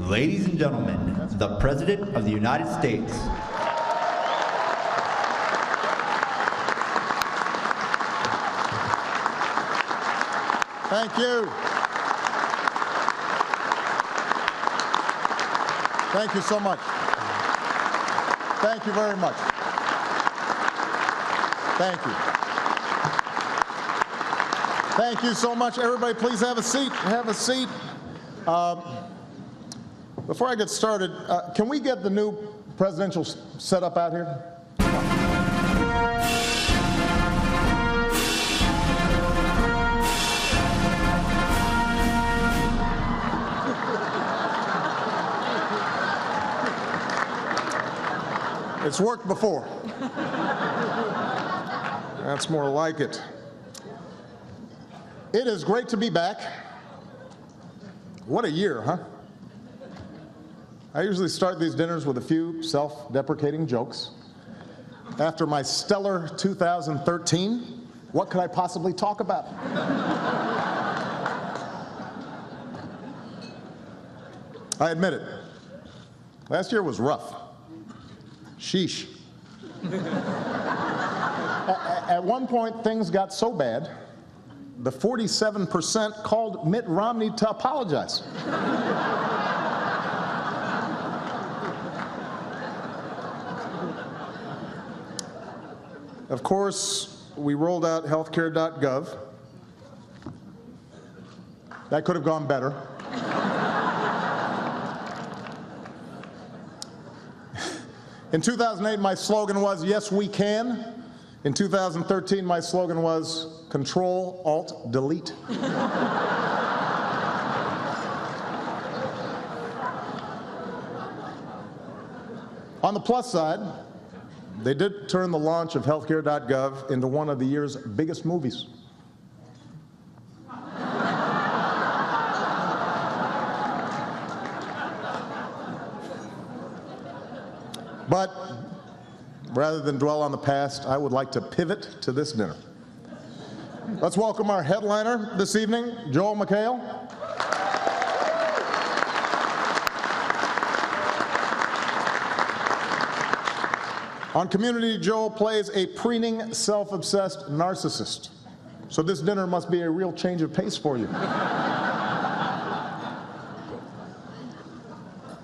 Ladies and gentlemen, the President of the United States. Thank you. Thank you so much. Thank you very much. Thank you. Thank you so much. Everybody, please have a seat. Have a seat. Before I get started, can we get the new presidential setup out here? It's worked before. That's more like it. It is great to be back. What a year, huh? I usually start these dinners with a few self-deprecating jokes. After my stellar 2013, what could I possibly talk about? I admit it. Last year was rough. Sheesh. At one point, things got so bad, the 47% called Mitt Romney to apologize. Of course, we rolled out healthcare.gov. That could have gone better. In 2008, my slogan was, "Yes, we can." In 2013, my slogan was, "Control, Alt, Delete." On the plus side, they did turn the launch of healthcare.gov into one of the year's biggest movies. But rather than dwell on the past, I would like to pivot to this dinner. Let's welcome our headliner this evening, Joel McHale. On Community, Joel plays a preening, self-obsessed narcissist. So this dinner must be a real change of pace for you.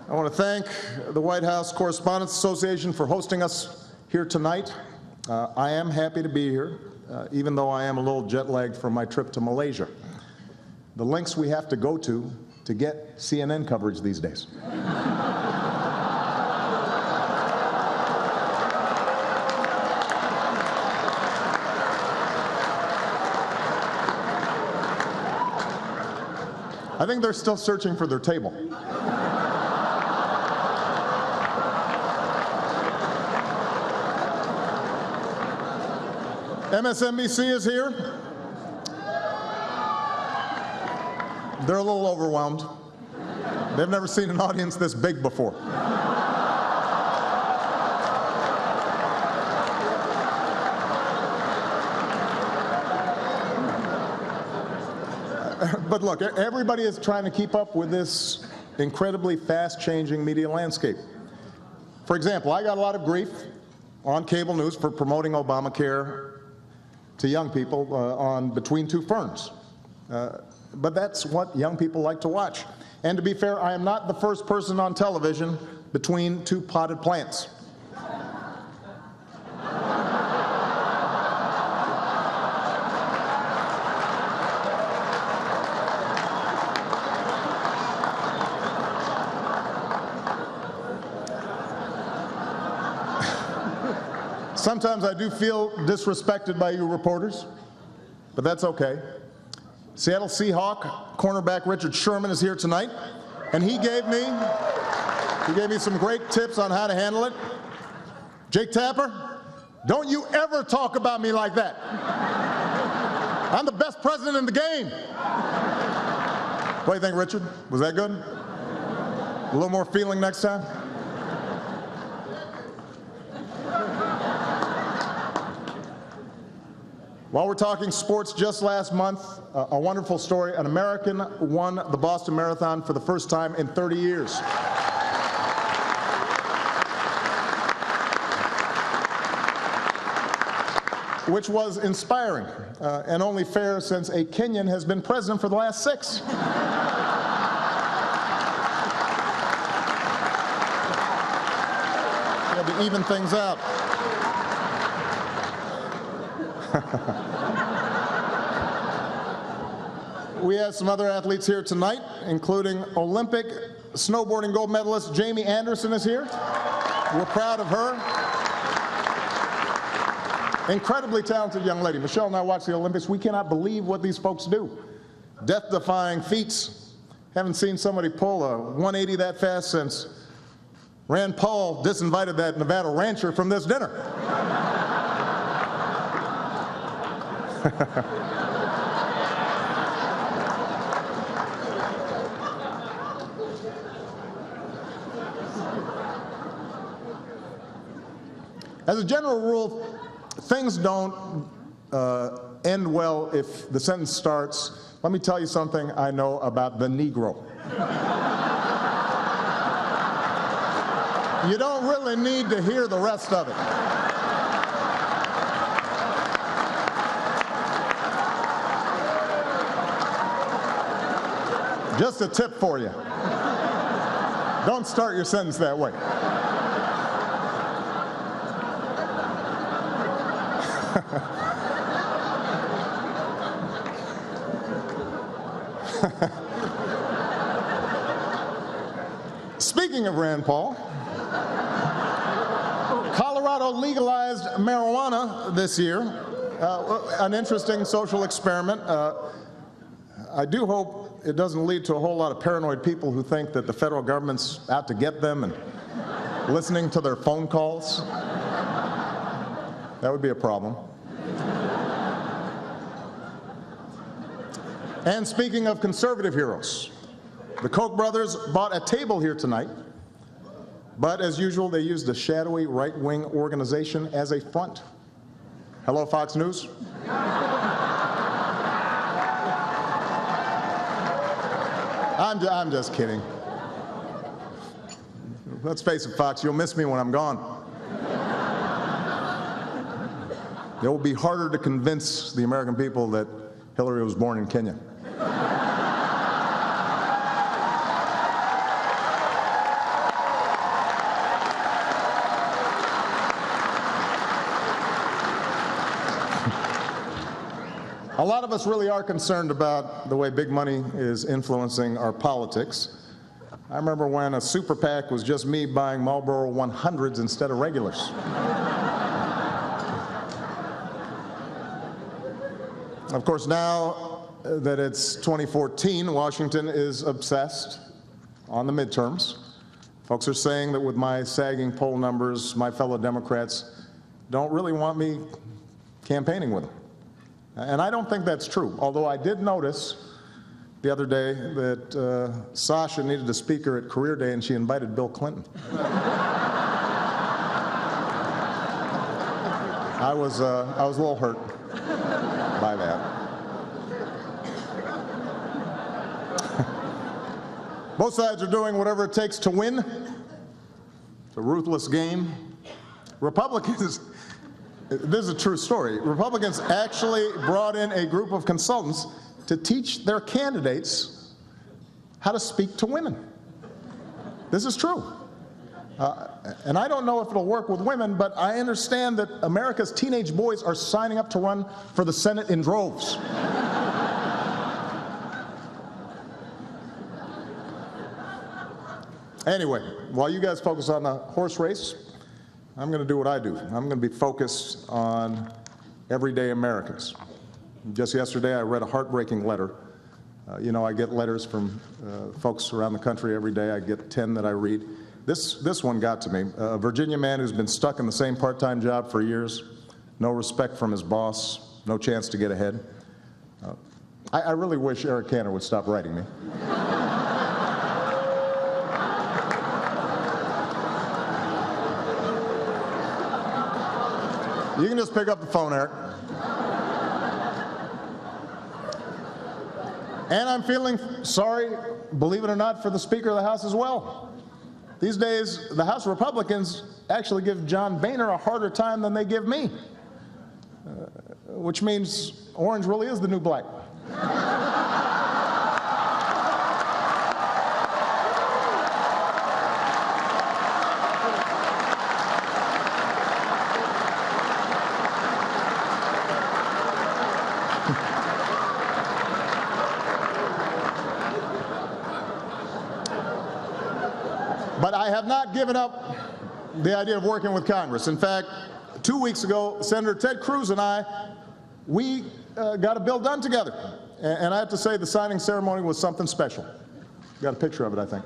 I want to thank the White House Correspondents Association for hosting us here tonight. I am happy to be here, even though I am a little jet-lagged from my trip to Malaysia. The lengths we have to go to get CNN coverage these days. I think they're still searching for their table. MSNBC is here. They're a little overwhelmed. They've never seen an audience this big before. But look, everybody is trying to keep up with this incredibly fast-changing media landscape. For example, I got a lot of grief on cable news for promoting Obamacare to young people on Between Two Ferns. But that's what young people like to watch. And to be fair, I am not the first person on television between two potted plants. Sometimes I do feel disrespected by you reporters, but that's okay. Seattle Seahawk cornerback Richard Sherman is here tonight, and he gave me some great tips on how to handle it. Jake Tapper, don't you ever talk about me like that. I'm the best president in the game. What do you think, Richard? Was that good? A little more feeling next time? While we're talking sports, just last month, a wonderful story. An American won the Boston Marathon for the first time in 30 years. Which was inspiring and only fair since a Kenyan has been president for the last 6. We had to even things out. We have some other athletes here tonight, including Olympic snowboarding gold medalist Jamie Anderson is here. We're proud of her. Incredibly talented young lady. Michelle and I watch the Olympics. We cannot believe what these folks do. Death-defying feats. Haven't seen somebody pull a 180 that fast since Rand Paul disinvited that Nevada rancher from this dinner. As a general rule, things don't end well if the sentence starts, "Let me tell you something I know about the Negro." You don't really need to hear the rest of it. Just a tip for you. Don't start your sentence that way. Speaking of Rand Paul, Colorado legalized marijuana this year. An interesting social experiment. I do hope it doesn't lead to a whole lot of paranoid people who think that the federal government's out to get them and listening to their phone calls. That would be a problem. And speaking of conservative heroes, the Koch brothers bought a table here tonight, but as usual, they used a shadowy right-wing organization as a front. Hello, Fox News. I'm just kidding. Let's face it, Fox, you'll miss me when I'm gone. It will be harder to convince the American people that Hillary was born in Kenya. A lot of us really are concerned about the way big money is influencing our politics. I remember when a super PAC was just me buying Marlboro 100s instead of regulars. Of course, now that it's 2014, Washington is obsessed on the midterms. Folks are saying that with my sagging poll numbers, my fellow Democrats don't really want me campaigning with them. And I don't think that's true, although I did notice the other day that Sasha needed a speaker at Career Day and she invited Bill Clinton. I was a little hurt by that. Both sides are doing whatever it takes to win. It's a ruthless game. Republicans, this is a true story, Republicans actually brought in a group of consultants to teach their candidates how to speak to women. This is true. And I don't know if it'll work with women, but I understand that America's teenage boys are signing up to run for the Senate in droves. Anyway, while you guys focus on the horse race, I'm going to do what I do. I'm going to be focused on everyday Americans. Just yesterday, I read a heartbreaking letter. You know, I get letters from folks around the country every day. I get 10 that I read. This one got to me. A Virginia man who's been stuck in the same part-time job for years, no respect from his boss, no chance to get ahead. I really wish Eric Cantor would stop writing me. You can just pick up the phone, Eric. And I'm feeling sorry, believe it or not, for the Speaker of the House as well. These days, the House Republicans actually give John Boehner a harder time than they give me, which means orange really is the new black. But I have not given up the idea of working with Congress. In fact, 2 weeks ago, Senator Ted Cruz and we got a bill done together. And I have to say the signing ceremony was something special. Got a picture of it, I think.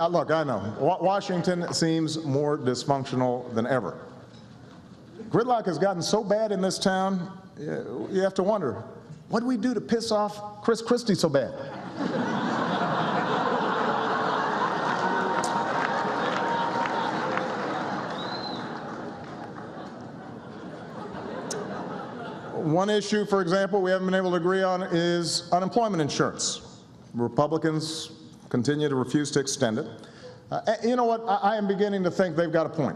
Look, I know. Washington seems more dysfunctional than ever. Gridlock has gotten so bad in this town, you have to wonder, what do we do to piss off Chris Christie so bad? One issue, for example, we haven't been able to agree on is unemployment insurance. Republicans continue to refuse to extend it. You know what? I am beginning to think they've got a point.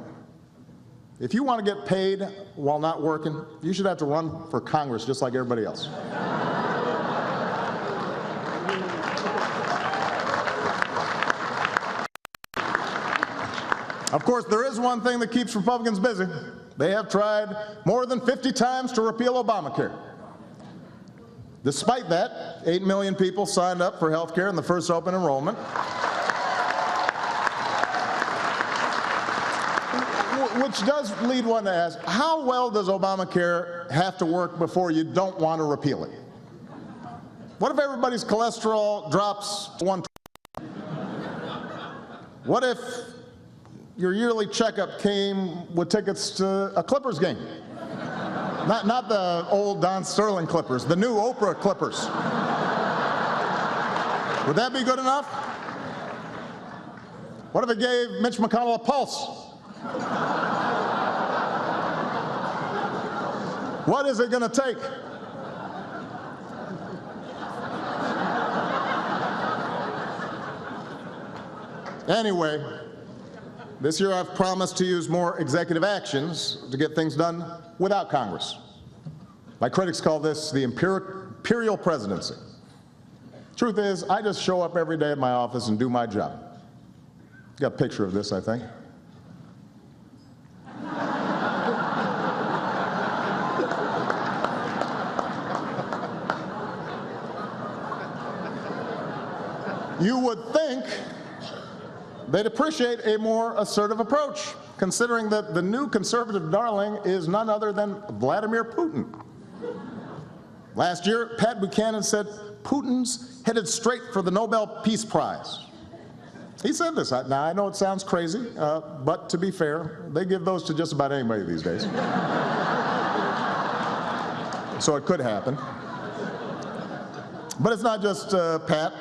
If you want to get paid while not working, you should have to run for Congress just like everybody else. Of course, there is one thing that keeps Republicans busy. They have tried more than 50 times to repeal Obamacare. Despite that, 8 million people signed up for health care in the first open enrollment. Which does lead one to ask, how well does Obamacare have to work before you don't want to repeal it? What if everybody's cholesterol drops 120? What if your yearly checkup came with tickets to a Clippers game? Not the old Don Sterling Clippers, the new Oprah Clippers. Would that be good enough? What if it gave Mitch McConnell a pulse? What is it going to take? Anyway, this year I've promised to use more executive actions to get things done without Congress. My critics call this the imperial presidency. Truth is, I just show up every day at my office and do my job. Got a picture of this, I think. You would think they'd appreciate a more assertive approach, considering that the new conservative darling is none other than Vladimir Putin. Last year, Pat Buchanan said, Putin's headed straight for the Nobel Peace Prize. He said this. Now, I know it sounds crazy, but to be fair, they give those to just about anybody these days. So it could happen. But it's not just Pat.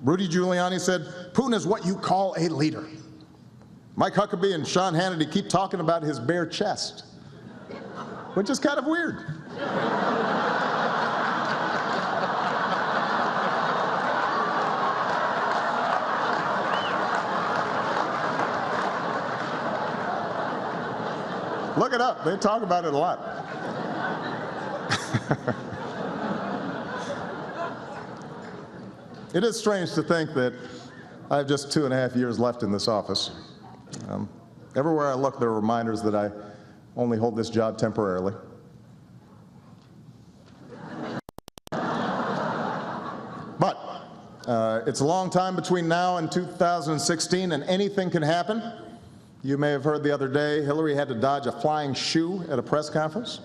Rudy Giuliani said, Putin is what you call a leader. Mike Huckabee and Sean Hannity keep talking about his bare chest, which is kind of weird. Look it up. They talk about it a lot. It is strange to think that I have just 2.5 years left in this office. Everywhere I look, there are reminders that I only hold this job temporarily. But it's a long time between now and 2016, and anything can happen. You may have heard the other day, Hillary had to dodge a flying shoe at a press conference.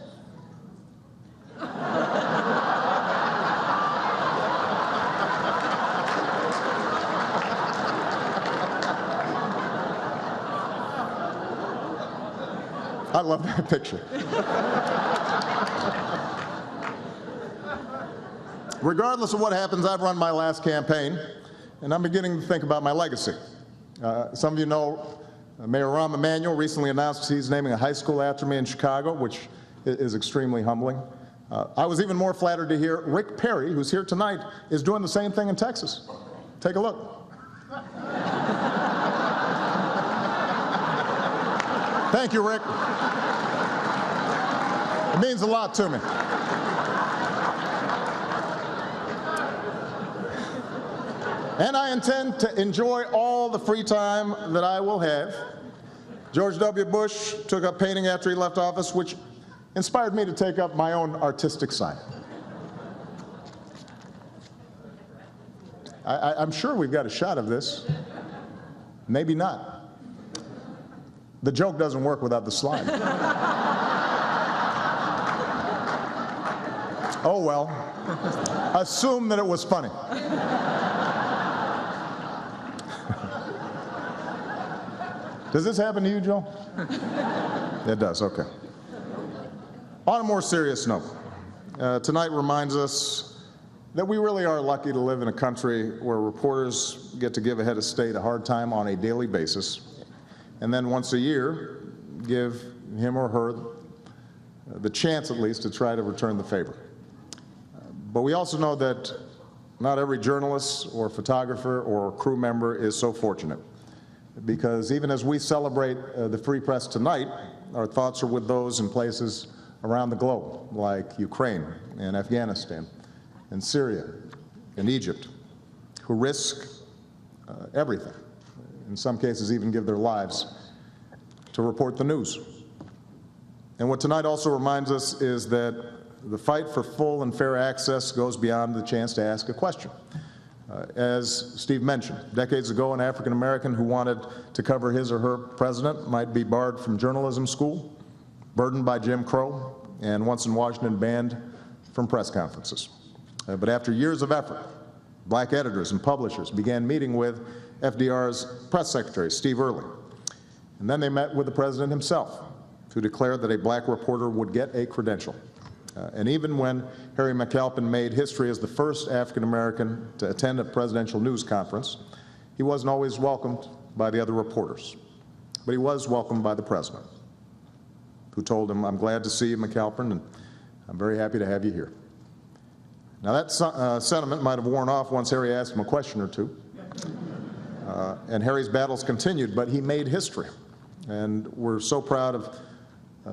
I love that picture. Regardless of what happens, I've run my last campaign and I'm beginning to think about my legacy. Some of you know Mayor Rahm Emanuel recently announced he's naming a high school after me in Chicago, which is extremely humbling. I was even more flattered to hear Rick Perry, who's here tonight, is doing the same thing in Texas. Take a look. Thank you, Rick. It means a lot to me. And I intend to enjoy all the free time that I will have. George W. Bush took up painting after he left office, which inspired me to take up my own artistic side. I'm sure we've got a shot of this. Maybe not. The joke doesn't work without the slide. Oh well, assume that it was funny. Does this happen to you, Joe? It does, okay. On a more serious note, tonight reminds us that we really are lucky to live in a country where reporters get to give a head of state a hard time on a daily basis, and then once a year give him or her the chance at least to try to return the favor. But we also know that not every journalist or photographer or crew member is so fortunate, because even as we celebrate the free press tonight, our thoughts are with those in places around the globe, like Ukraine and Afghanistan and Syria and Egypt, who risk everything, in some cases even give their lives, to report the news. And what tonight also reminds us is that the fight for full and fair access goes beyond the chance to ask a question. As Steve mentioned, decades ago, an African American who wanted to cover his or her president might be barred from journalism school, burdened by Jim Crow, and once in Washington banned from press conferences. But after years of effort, black editors and publishers began meeting with FDR's press secretary, Steve Early. And then they met with the president himself, who declared that a black reporter would get a credential. And even when Harry McAlpin made history as the first African American to attend a presidential news conference, he wasn't always welcomed by the other reporters. But he was welcomed by the president, who told him, "I'm glad to see you, McAlpin, and I'm very happy to have you here." Now that sentiment might have worn off once Harry asked him a question or two. And Harry's battles continued, but he made history. And we're so proud of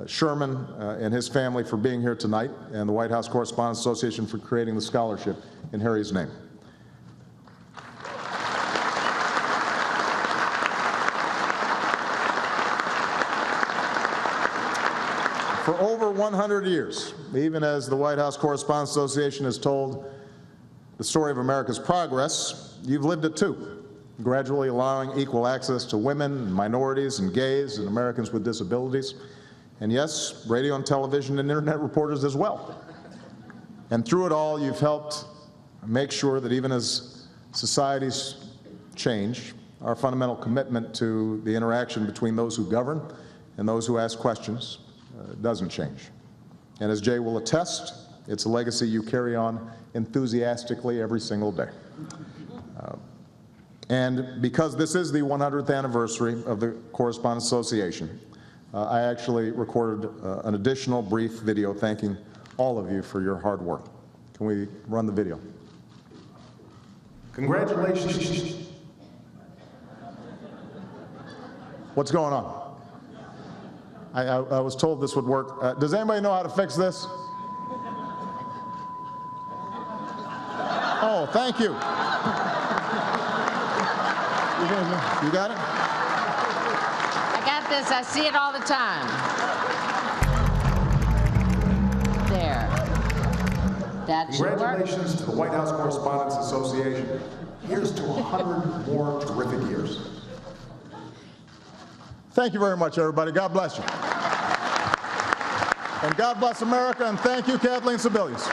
Sherman and his family for being here tonight, and the White House Correspondents Association for creating the scholarship in Harry's name. For over 100 years, even as the White House Correspondents Association has told the story of America's progress, you've lived it too, gradually allowing equal access to women, minorities, and gays, and Americans with disabilities. And yes, radio and television and internet reporters as well. And through it all, you've helped make sure that even as societies change, our fundamental commitment to the interaction between those who govern and those who ask questions doesn't change. And as Jay will attest, it's a legacy you carry on enthusiastically every single day. And because this is the 100th anniversary of the Correspondents Association, I actually recorded an additional brief video thanking all of you for your hard work. Can we run the video? Congratulations. What's going on? I was told this would work. Does anybody know how to fix this? Oh, thank you. You got it? I got this. I see it all the time. There. That should work. Congratulations to the White House Correspondents Association. Here's to 100 more terrific years. Thank you very much, everybody. God bless you. And God bless America, and thank you, Kathleen Sebelius.